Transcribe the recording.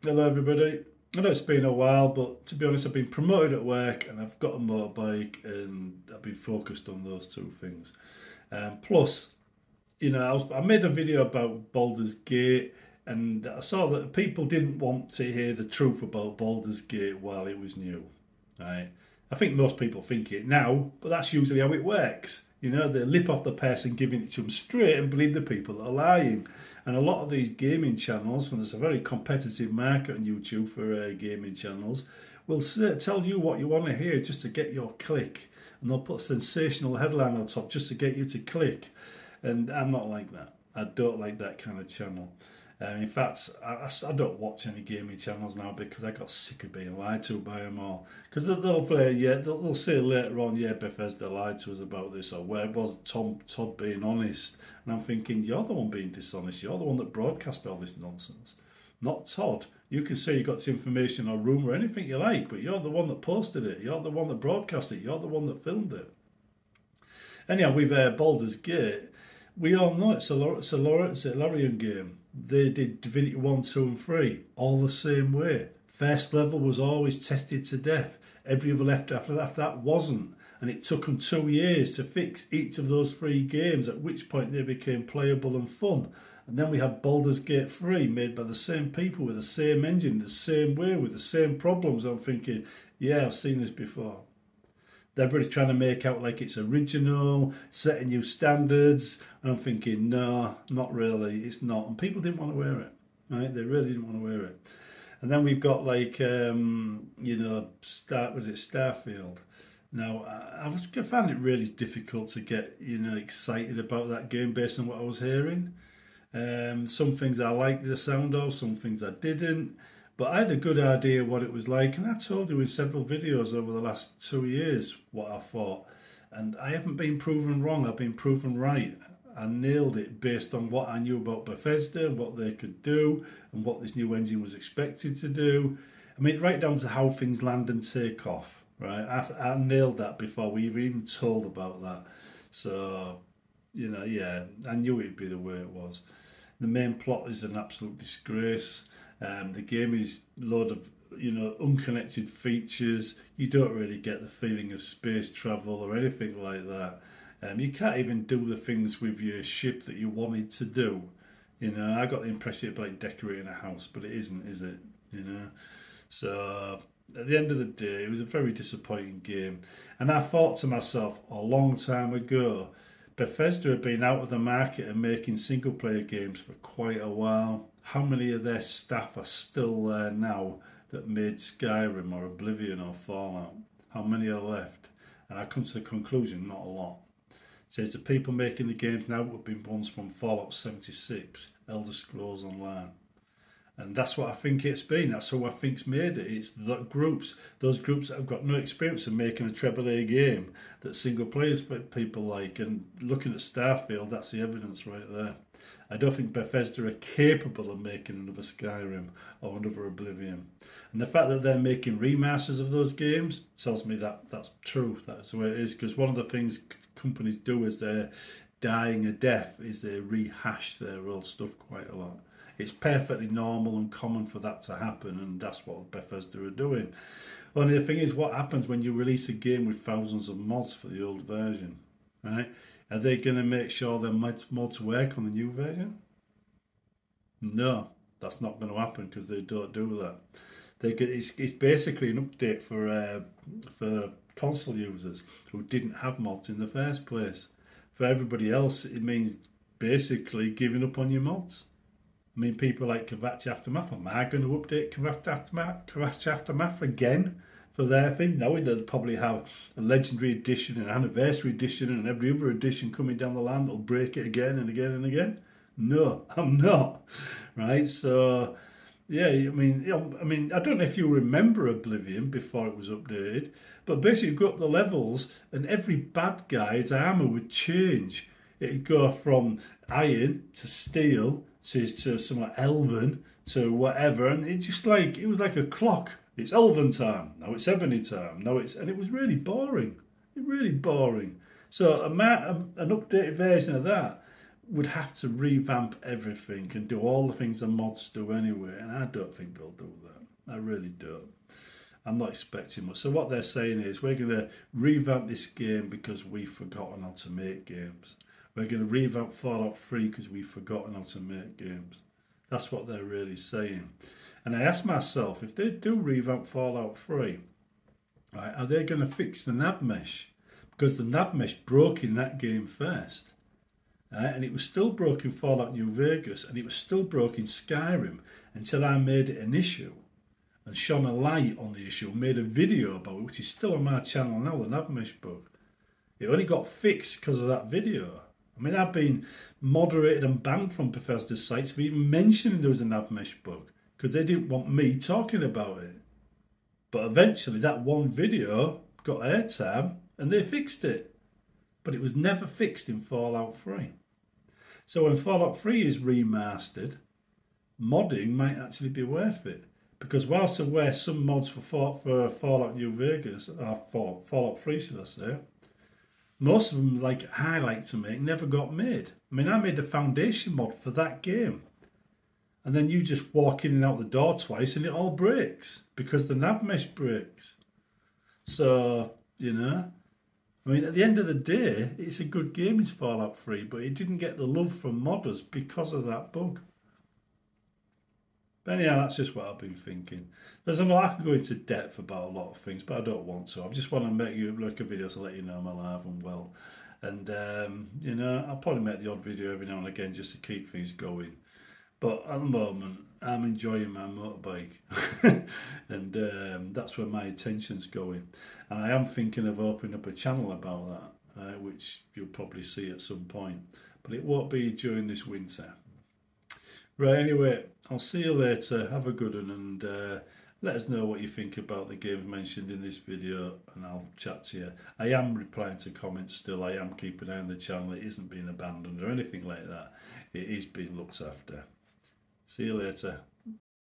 Hello everybody. I know it's been a while, but to be honest, I've been promoted at work and I've got a motorbike and I've been focused on those two things. Plus, I made a video about Baldur's Gate and I saw that people didn't want to hear the truth about Baldur's Gate while it was new. Right? I think most people think it now, but that's usually how it works. They lip off the person giving it to them straight and believe the people that are lying. And a lot of these gaming channels, and there's a very competitive market on YouTube for gaming channels, will tell you what you want to hear just to get your click. And they'll put a sensational headline on top just to get you to click. And I'm not like that. I don't like that kind of channel. In fact, I don't watch any gaming channels now because I got sick of being lied to by them all. Because they'll say later on, yeah, Bethesda lied to us about this, or where was Todd being honest? And I'm thinking, you're the one being dishonest. You're the one that broadcast all this nonsense, not Todd. You can say you got this information or rumour, anything you like, but you're the one that posted it. You're the one that broadcast it. You're the one that filmed it. Anyhow, with Baldur's Gate, we all know it's a Larian game. They did Divinity 1, 2 and 3 all the same way. First level was always tested to death. Every other left after that wasn't. And it took them 2 years to fix each of those 3 games, at which point they became playable and fun. And then we had Baldur's Gate 3 made by the same people with the same engine, the same way, with the same problems. I'm thinking, yeah, I've seen this before. Everybody's trying to make out like it's original, setting new standards. And I'm thinking, no, not really. It's not. And people didn't want to wear it, right? They really didn't want to wear it. And then we've got like, Starfield. Now, I found it really difficult to get, excited about that game based on what I was hearing. Some things I liked the sound of, some things I didn't. But I had a good idea what it was like, and I told you in several videos over the last 2 years what I thought. And I haven't been proven wrong, I've been proven right. I nailed it based on what I knew about Bethesda and what they could do and what this new engine was expected to do. I mean, right down to how things land and take off, right? I nailed that before we were even told about that. So, yeah, I knew it'd be the way it was. The main plot is an absolute disgrace. The game is a load of, unconnected features. You don't really get the feeling of space travel or anything like that. You can't even do the things with your ship that you wanted to do. I got the impression it'd be like decorating a house, but it isn't, is it? So at the end of the day, it was a very disappointing game. And I thought to myself a long time ago, Bethesda had been out of the market and making single-player games for quite a while. How many of their staff are still there now that made Skyrim or Oblivion or Fallout? How many are left? And I come to the conclusion, not a lot. So it's the people making the games now would have been ones from Fallout 76, Elder Scrolls Online. And that's what I think it's been. That's who I think's made it. It's those groups that have got no experience of making a AAA game that single players people like. And looking at Starfield, that's the evidence right there. I don't think Bethesda are capable of making another Skyrim or another Oblivion. And the fact that they're making remasters of those games tells me that that's true. That's the way it is. Because one of the things companies do as they're dying a death is they rehash their old stuff quite a lot. It's perfectly normal and common for that to happen, and that's what Bethesda are doing. Only the thing is, what happens when you release a game with thousands of mods for the old version, right? Are they going to make sure their mods work on the new version? No, that's not going to happen because they don't do that. It's basically an update for console users who didn't have mods in the first place. For everybody else, it means basically giving up on your mods. I mean, people like Kvatch Aftermath, am I going to update Kvatch Aftermath again for their thing? No, they'll probably have a Legendary Edition, an Anniversary Edition, and every other edition coming down the line that'll break it again and again and again. No, I'm not. Right, so, yeah, I mean, I don't know if you remember Oblivion before it was updated, but basically you go up the levels and every bad guy's armour would change. It'd go from iron to steel, to some like elven to whatever, and it was like a clock. It's elven time, now it's ebony time, and it was really boring. Really boring. So an updated version of that would have to revamp everything and do all the things the mods do anyway, and I don't think they'll do that. I really don't. I'm not expecting much. So what they're saying is, we're going to revamp this game because we've forgotten how to make games. We're going to revamp Fallout 3 because we've forgotten how to make games. That's what they're really saying. And I asked myself, if they do revamp Fallout 3, right, are they going to fix the nav mesh? Because the nav mesh broke in that game first. Right? And it was still broke in Fallout New Vegas, and it was still broke in Skyrim until I made it an issue and shone a light on the issue, made a video about it, which is still on my channel now, the nav mesh bug. It only got fixed because of that video. I mean, I've been moderated and banned from Bethesda's sites for even mentioning there was a nav mesh bug because they didn't want me talking about it. But eventually that one video got airtime and they fixed it. But it was never fixed in Fallout 3. So when Fallout 3 is remastered, modding might actually be worth it. Because whilst there were some mods for Fallout New Vegas, or Fallout 3 should I say, most of them, like I like to make, never got made. I mean, I made the foundation mod for that game. And then you just walk in and out the door twice and it all breaks because the nav mesh breaks. So, you know, I mean, at the end of the day, it's a good game, it's Fallout 3, but it didn't get the love from modders because of that bug. But anyhow, that's just what I've been thinking. There's a lot, I can go into depth about a lot of things, but I don't want to. I just want to make you look a video to let you know I'm alive and well. And, you know, I'll probably make the odd video every now and again just to keep things going. But at the moment, I'm enjoying my motorbike. And that's where my attention's going. And I am thinking of opening up a channel about that, which you'll probably see at some point. But it won't be during this winter. Right, anyway, I'll see you later. Have a good one, and let us know what you think about the games mentioned in this video, and I'll chat to you. I am replying to comments still. I am keeping an eye on the channel. It isn't being abandoned or anything like that. It is being looked after. See you later.